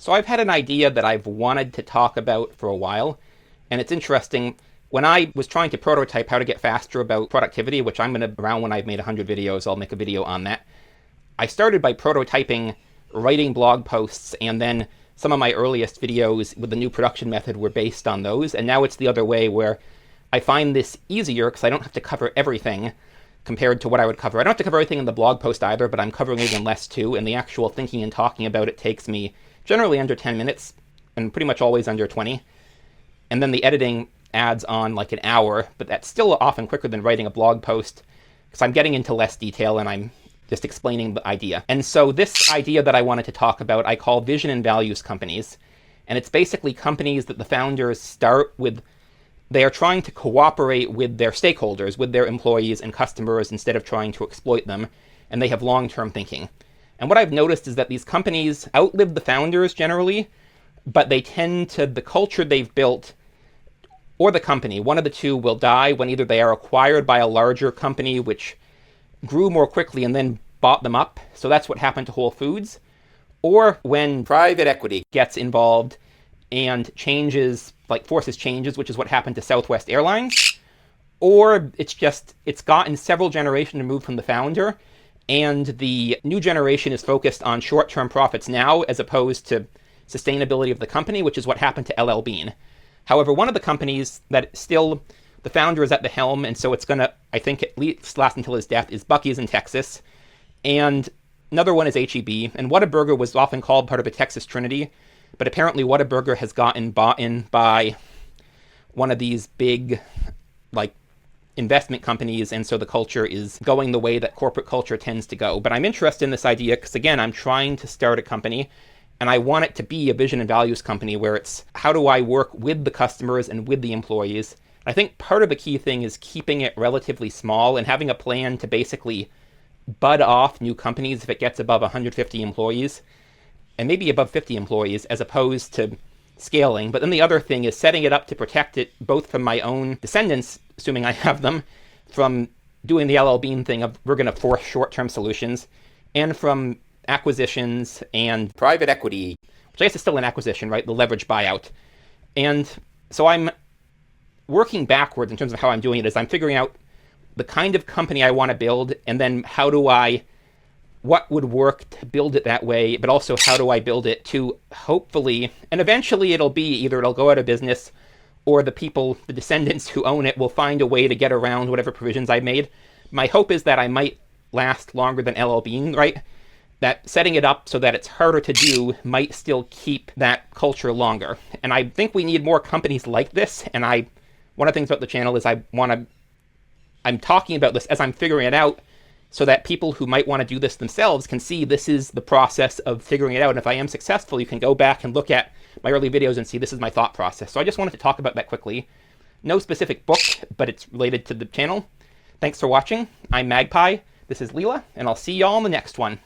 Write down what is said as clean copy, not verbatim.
So I've had an idea that I've wanted to talk about for a while, and it's interesting. When I was trying to prototype how to get faster about productivity, which I'm going to, around when I've made 100 videos, I'll make a video on that. I started by prototyping writing blog posts, and then some of my earliest videos with the new production method were based on those, and now it's the other way where I find this easier because I don't have to cover everything compared to what I would cover. I don't have to cover everything in the blog post either, but I'm covering even less too, and the actual thinking and talking about it takes me generally under 10 minutes, and pretty much always under 20. And then the editing adds on like an hour, but that's still often quicker than writing a blog post, because I'm getting into less detail and I'm just explaining the idea. And so this idea that I wanted to talk about, I call vision and values companies. And it's basically companies that the founders start with. They are trying to cooperate with their stakeholders, with their employees and customers, instead of trying to exploit them. And they have long-term thinking. And what I've noticed is that these companies outlive the founders generally, but they tend to, the culture they've built, or the company, one of the two will die when either they are acquired by a larger company which grew more quickly and then bought them up. So that's what happened to Whole Foods. Or when private equity gets involved and changes, like forces changes, which is what happened to Southwest Airlines. Or it's gotten several generations removed from the founder, and the new generation is focused on short-term profits now as opposed to sustainability of the company, which is what happened to LL Bean. However, one of the companies that still, the founder is at the helm, and so it's going to, I think, at least last until his death, is Buc-ee's in Texas. And another one is H-E-B. And Whataburger was often called part of the Texas Trinity, but apparently Whataburger has gotten bought in by one of these big, like, investment companies, and so the culture is going the way that corporate culture tends to go. But I'm interested in this idea because, again, I'm trying to start a company, and I want it to be a vision and values company where it's how do I work with the customers and with the employees. I think part of the key thing is keeping it relatively small and having a plan to basically bud off new companies if it gets above 150 employees, and maybe above 50 employees, as opposed to scaling. But then the other thing is setting it up to protect it both from my own descendants, assuming I have them, from doing the LL Bean thing of we're going to force short-term solutions, and from acquisitions and private equity, which I guess is still an acquisition, right? The leverage buyout. And so I'm working backwards in terms of how I'm doing it, is I'm figuring out the kind of company I want to build, and then what would work to build it that way, but also how do I build it to hopefully, and eventually it'll go out of business, or the descendants who own it will find a way to get around whatever provisions I made. My hope is that I might last longer than LL Bean, right? That setting it up so that it's harder to do might still keep that culture longer. And I think we need more companies like this, and one of the things about the channel is I'm talking about this as I'm figuring it out, so that people who might want to do this themselves can see this is the process of figuring it out. And if I am successful, you can go back and look at my early videos and see this is my thought process. So I just wanted to talk about that quickly. No specific book, but it's related to the channel. Thanks for watching. I'm Magpie. This is Leela, and I'll see y'all in the next one.